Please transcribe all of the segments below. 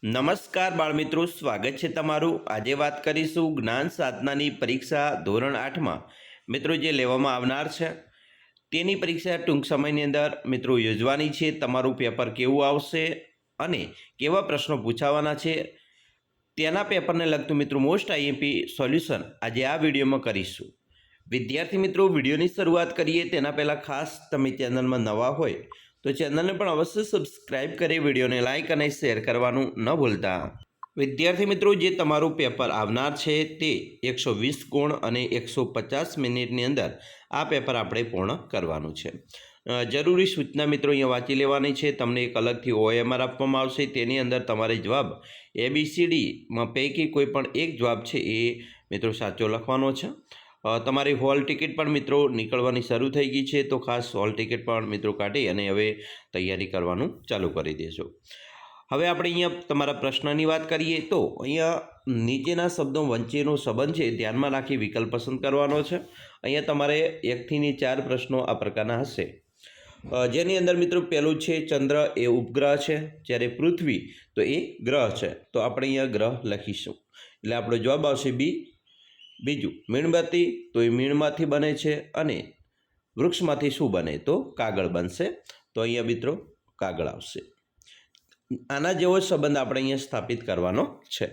નમસ્કાર બાળમિત્રો, સ્વાગત છે તમારું। આજે વાત કરીશું જ્ઞાન સાધનાની પરીક્ષા ધોરણ 8માં મિત્રો જે લેવામાં આવનાર છે તેની પરીક્ષા ટૂંક સમયની અંદર મિત્રો યોજવાની છે। તમારું પેપર કેવું આવશે અને કેવા પ્રશ્નો પૂછાવાના છે તેના પેપરને લગતું મિત્રો મોસ્ટ આઈએમપી સોલ્યુશન આજે આ વિડીયોમાં કરીશું। વિદ્યાર્થી મિત્રો, વિડીયોની શરૂઆત કરીએ તેના પહેલાં ખાસ તમે ચેનલમાં નવા હોય તો ચેનલને પણ અવશ્ય સબસ્ક્રાઇબ કરી વિડીયોને લાઇક અને શેર કરવાનું ન ભૂલતા। વિદ્યાર્થી મિત્રો, જે તમારું પેપર આવનાર છે તે 120 ગુણ અને 150 મિનિટની અંદર આ પેપર આપણે પૂર્ણ કરવાનું છે। જરૂરી સૂચના મિત્રો અહીંયા વાંચી લેવાની છે। તમને એક અલગથી OMR આપવામાં આવશે, તેની અંદર તમારે જવાબ ABCDમાં પૈકી કોઈ પણ એક જવાબ છે એ મિત્રો સાચો લખવાનો છે। તમારી હોલ ટિકિટ પણ મિત્રો નીકળવાની શરૂ થઈ ગઈ છે, તો ખાસ હોલ ટિકિટ પણ મિત્રો કાઢી અને હવે તૈયારી કરવાનું ચાલુ કરી દેજો। હવે આપણે અહીંયા તમારા પ્રશ્નની વાત કરીએ તો અહીંયા નીચેના શબ્દો વચ્ચેનો સંબંધ છે ધ્યાનમાં રાખી વિકલ્પ પસંદ કરવાનો છે। અહીંયા તમારે 1 થી 4 પ્રશ્નો આ પ્રકારના હશે, જેની અંદર મિત્રો પહેલું છે ચંદ્ર એ ઉપગ્રહ છે, જ્યારે પૃથ્વી તો એ ગ્રહ છે, તો આપણે અહીંયા ગ્રહ લખીશું એટલે આપણો જવાબ આવશે બી। બીજું, મીણબત્તી તો એ મીણમાંથી બને છે અને વૃક્ષમાંથી શું બને તો કાગળ બનશે, તો અહીંયા મિત્રો કાગળ આવશે। આના જેવો સંબંધ આપણે અહીંયા સ્થાપિત કરવાનો છે।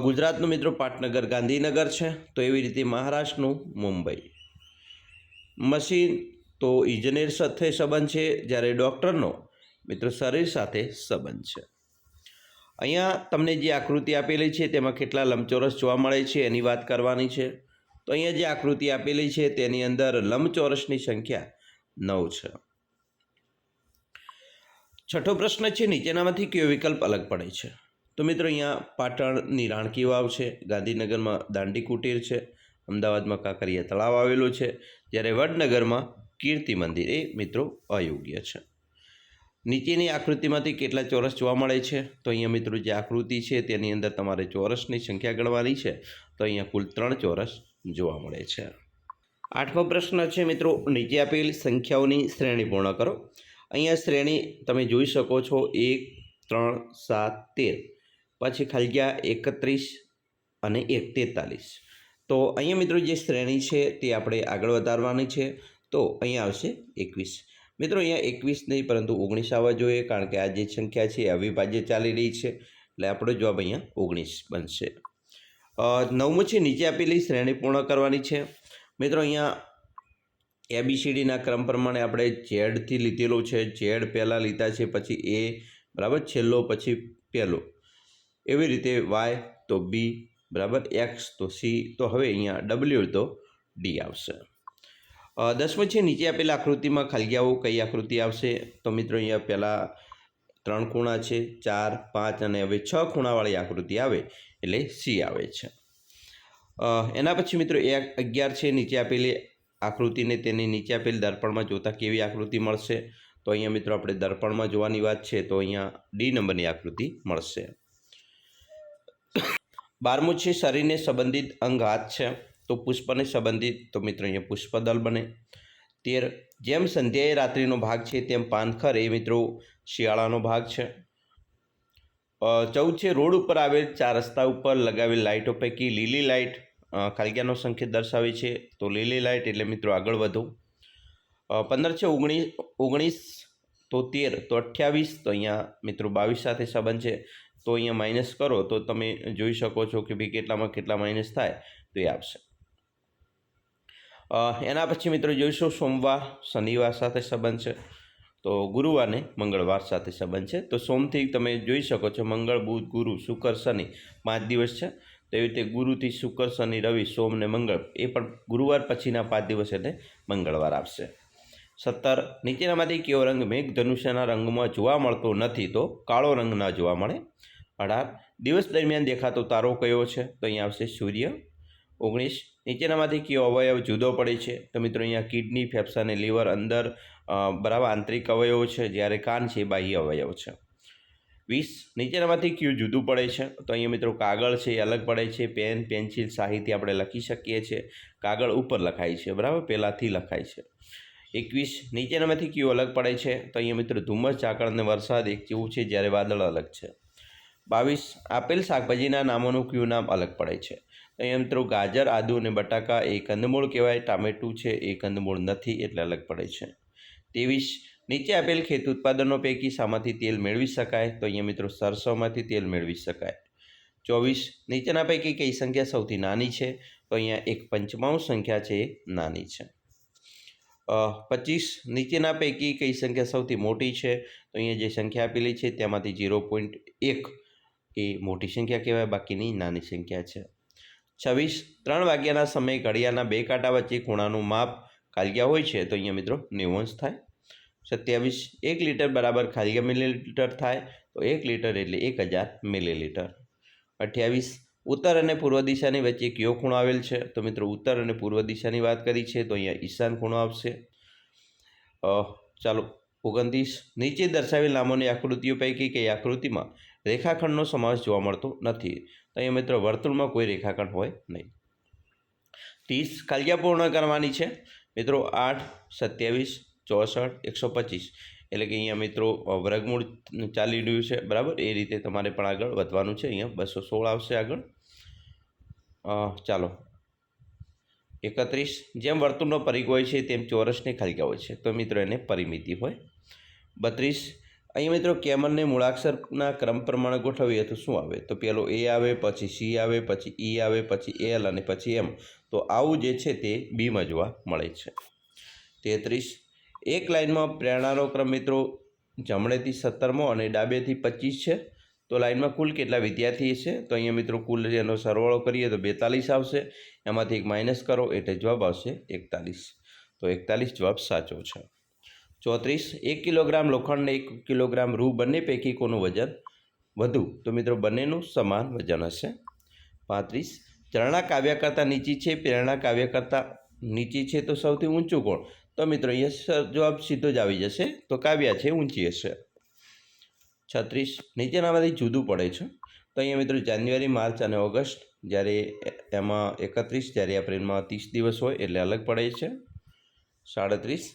ગુજરાતનું મિત્રો પાટનગર ગાંધીનગર છે, તો એવી રીતે મહારાષ્ટ્રનું મુંબઈ। મશીન તો ઇજનેર સાથે સંબંધ છે, જ્યારે ડૉક્ટરનો મિત્રો શરીર સાથે સંબંધ છે। અહીંયા તમને જે આકૃતિ આપેલી છે તેમાં કેટલા લંબચોરસ જોવા મળે છે એની વાત કરવાની છે। તો અહીંયા જે આકૃતિ આપેલી છે તેની અંદર લંબચોરસની સંખ્યા 9 છે। છઠ્ઠો પ્રશ્ન છે, નીચેનામાંથી કયો વિકલ્પ અલગ પડે છે? તો મિત્રો અહીંયા પાટણની રાણકી વાવ છે, ગાંધીનગરમાં દાંડી કુટીર છે, અમદાવાદમાં કાંકરિયા તળાવ આવેલું છે, જ્યારે વડનગરમાં કીર્તિ મંદિર એ મિત્રો અયોગ્ય છે। નીચેની આકૃતિમાંથી કેટલા ચોરસ જોવા મળે છે? તો અહીંયા મિત્રો જે આકૃતિ છે તેની અંદર તમારે ચોરસની સંખ્યા ગણવાની છે, તો અહીંયા કુલ 3 ચોરસ જોવા મળે છે। 8મો પ્રશ્ન છે મિત્રો, નીચે આપેલ સંખ્યાઓની શ્રેણી પૂર્ણ કરો। અહીંયા શ્રેણી તમે જોઈ શકો છો 1, 3, 7, 13, પછી ખાલી ગયા 31 અને 1, 43। તો અહીંયા મિત્રો જે શ્રેણી છે તે આપણે આગળ વધારવાની છે, તો અહીંયા આવશે 21। મિત્રો અહીંયા 21 નહીં પરંતુ 19 આવવા જોઈએ, કારણ કે આ જે સંખ્યા છે અવિભાજ્ય ચાલી રહી છે, એટલે આપણો જવાબ અહીંયા 19 બનશે। 9મું છે, નીચે આપેલી શ્રેણી પૂર્ણ કરવાની છે। મિત્રો અહીંયા ABCDના ક્રમ પ્રમાણે આપણે ઝેડથી લીધેલો છે, ઝેડ પહેલાં લીધા છે, પછી એ બરાબર છેલ્લો, પછી પહેલો, એવી રીતે વાય તો બી બરાબર, એક્સ તો સી, તો હવે અહીંયા ડબલ્યુ તો ડી આવશે। 10મું છે, નીચે આપેલા આકૃતિમાં ખાલી જગ્યાઓ કઈ આકૃતિ આવશે? તો મિત્રો અહીંયા પહેલાં 3 ખૂણા છે, 4, 5 અને હવે 6 ખૂણાવાળી આકૃતિ આવે એટલે સી આવે છે। એના પછી મિત્રો 11 છે, નીચે આપેલી આકૃતિને તેની નીચે આપેલ દર્પણમાં જોતા કેવી આકૃતિ મળશે? તો અહીંયા મિત્રો આપણે દર્પણમાં જોવાની વાત છે, તો અહીંયા ડી નંબરની આકૃતિ મળશે। 12મું છે, શરીરને સંબંધિત અંગ હાથ છે, તો પુષ્પને સંબંધિત તો મિત્રો અહીંયા પુષ્પદળ બને। 13, જેમ સંધ્યાએ રાત્રિનો ભાગ છે તેમ પાનખર એ મિત્રો શિયાળાનો ભાગ છે। 14 છે, રોડ ઉપર આવેલ 4 રસ્તા ઉપર લગાવેલ લાઇટો પૈકી લીલી લાઇટ ખાલીગ્યાનો સંકેત દર્શાવે છે, તો લીલી લાઇટ એટલે મિત્રો આગળ વધો। 15 છે, 19 તો 13 તો 28, તો અહીંયા મિત્રો 22 સાથે સંબંધ છે, તો અહીંયા માઇનસ કરો તો તમે જોઈ શકો છો કે ભાઈ કેટલામાં કેટલા માઇનસ થાય તો એ આવશે। એના પછી મિત્રો જોઈશું સોમવાર શનિવાર સાથે સંબંધ છે, તો ગુરુવાર ને મંગળવાર સાથે સંબંધ છે। તો સોમથી તમે જોઈ શકો છો મંગળ, બુધ, ગુરુ, શુક્ર, શનિ 5 દિવસ છે, તો એવી રીતે ગુરુથી શુક્ર, શનિ, રવિ, સોમ ને મંગળ એ પણ ગુરુવાર પછીના 5 દિવસ એટલે મંગળવાર આવશે। 17, નીચેનામાંથી કયો રંગ મેઘધનુષ્યના રંગમાં જોવા મળતો નથી? તો કાળો રંગ ના જોવા મળે। 18, દિવસ દરમિયાન દેખાતો તારો કયો છે? તો અહીંયા આવશે સૂર્ય। 19, નીચેનામાંથી કયો અવયવ જુદો પડે છે? તો મિત્રો અહીંયા કિડની, ફેફસા અને લીવર અંદર બરાબર આંતરિક અવયવો છે, જ્યારે કાન છે બાહ્ય અવયવ છે। 20, નીચેનામાંથી કયું જુદું પડે છે? તો અહીંયા મિત્રો કાગળ છે એ અલગ પડે છે, પેન, પેન્સિલ, શાહીથી આપણે લખી શકીએ છીએ, કાગળ ઉપર લખાય છે બરાબર, પહેલાંથી લખાય છે। 21 નીચેનામાંથી કયું અલગ પડે છે? તો અહીંયા મિત્રો ધુમ્મસ, ઝાકળ અને વરસાદ એક જેવું છે, જ્યારે વાદળ અલગ છે. 22 આપેલ શાકભાજીના નામોનું કયું નામ અલગ પડે છે? તો અહીંયા મિત્રો ગાજર, આદુ અને બટાકા એ કંદમૂળ કહેવાય, ટામેટું છે એ કંદમૂળ નથી એટલે અલગ પડે છે. 23 નીચે આપેલ ખેત ઉત્પાદનો પૈકી શામાંથી તેલ મેળવી શકાય? તો અહીંયા મિત્રો સરસોમાંથી તેલ મેળવી શકાય. 24 નીચેના પૈકી કઈ સંખ્યા સૌથી નાની છે? તો અહીંયા 1/5 સંખ્યા છે એ નાની છે. 25 નીચેના પૈકી કઈ સંખ્યા સૌથી મોટી છે? તો અહીંયા જે સંખ્યા આપેલી છે તેમાંથી 0.1 એ મોટી સંખ્યા કહેવાય, બાકીની નાની સંખ્યા છે. 26 3 વાગ્યાના સમયે ઘડિયાળના બે કાંટા વચ્ચે ખૂણાનું માપ ખાલિયા હોય છે, તો અહીંયા મિત્રો 90 અંશ થાય. 27 1 લીટર બરાબર ખાલિયા મિલીલીટર થાય, તો 1 લીટર એટલે 1000 મિલીલીટર. 28 ઉત્તર અને પૂર્વ દિશાની વચ્ચે કયો ખૂણો આવેલ છે? તો મિત્રો ઉત્તર અને પૂર્વ દિશાની વાત કરી છે તો અહીંયા ઈશાન ખૂણો આવશે. ચાલો 29 નીચે દર્શાવેલ નામોની આકૃતિઓ પૈકી કઈ આકૃતિમાં રેખાખંડનો સમાવેશ જોવા મળતો નથી? તો અહીંયા મિત્રો વર્તુળમાં કોઈ રેખાખંડ હોય નહીં. 30 ખાલિયા પૂર્ણ કરવાની છે મિત્રો 8 27 64 125 એટલે કે અહીંયા મિત્રો વર્ગમૂળ ચાલી રહ્યું છે, બરાબર. એ રીતે તમારે પણ આગળ વધવાનું છે. અહીંયા 216 આવશે આગળ. ચાલો 31 જેમ વર્તુળનો પરિઘ હોય છે તેમ ચોરસની ખાલિયા હોય છે, તો મિત્રો એને પરિમિતિ હોય. 32 અહીંયા મિત્રો કેમરને મૂળાક્ષરના ક્રમ પ્રમાણે ગોઠવીએ તો શું આવે? તો પેલો એ આવે, પછી સી આવે, પછી ઈ આવે, પછી એલ અને પછી એમ. તો આવું જે છે તે બીમાં જોવા મળે છે. 33 એક લાઇનમાં પ્રેરણાનો ક્રમ મિત્રો જમણેથી 17મો અને ડાબેથી 25 છે, તો લાઇનમાં કુલ કેટલા વિદ્યાર્થી છે? તો અહીંયા મિત્રો કુલ એનો સરવાળો કરીએ તો 42 આવશે, એમાંથી એક માઇનસ કરો એટલે જવાબ આવશે 41. તો 41 જવાબ સાચો છે. 34 1 કિલોગ્રામ લોખંડ અને 1 કિલોગ્રામ રૂ બંને પૈકી કોનું વજન વધુ? તો મિત્રો બંનેનું સમાન વજન હશે. 35 ઝરણા કાવ્ય કરતાં નીચી છે, પ્રેરણા કાવ્ય કરતાં નીચી છે, તો સૌથી ઊંચું કોણ? તો મિત્રો અહીંયા જવાબ સીધો જ આવી જશે, તો કાવ્યા છે ઊંચી હશે. 36 નીચેનામાંથી જુદું પડે છે? તો અહીંયા મિત્રો જાન્યુઆરી, માર્ચ અને ઓગસ્ટ, જ્યારે એમાં 31, જ્યારે એપ્રિલમાં 30 દિવસ હોય એટલે અલગ પડે છે. 37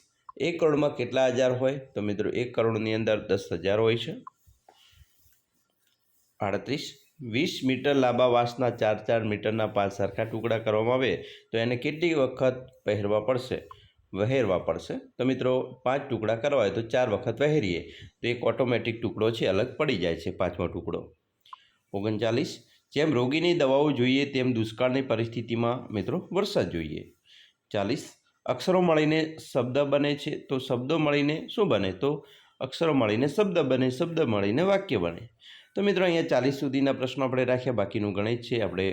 1 કરોડમાં કેટલા હજાર હોય? તો મિત્રો 1 કરોડની અંદર 10,000 હોય છે. 38 20 મીટર લાંબા વાંસના 4 મીટરના 5 સરખા ટુકડા કરવામાં આવે તો એને કેટલી વખત વહેરવા પડશે? તો મિત્રો 5 ટુકડા કરવા હોય તો 4 વખત વહેરીએ તો એક ઓટોમેટિક ટુકડો છે અલગ પડી જાય છે, 5મો ટુકડો. 39 જેમ રોગીની દવાઓ જોઈએ તેમ દુષ્કાળની પરિસ્થિતિમાં મિત્રો વરસાદ જોઈએ. 40 અક્ષરો મળીને શબ્દ બને છે, તો શબ્દો મળીને શું બને? તો અક્ષરો મળીને શબ્દ બને, શબ્દ મળીને વાક્ય બને. તો મિત્રો અહીંયા 40 સુધીના પ્રશ્નો આપણે રાખ્યા, બાકીનું ગણિત છે આપણે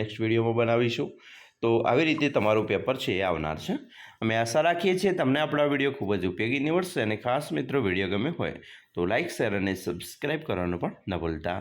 નેક્સ્ટ વિડીયોમાં બનાવીશું. તો આવી રીતે તમારું પેપર છે એ આવનાર છે. અમે આશા રાખીએ છીએ તમને આપણો વિડીયો ખૂબ જ ઉપયોગી નીવડશે, અને ખાસ મિત્રો વિડીયો ગમે હોય તો લાઇક, શેર અને સબસ્ક્રાઈબ કરવાનું પણ ન ભૂલતા.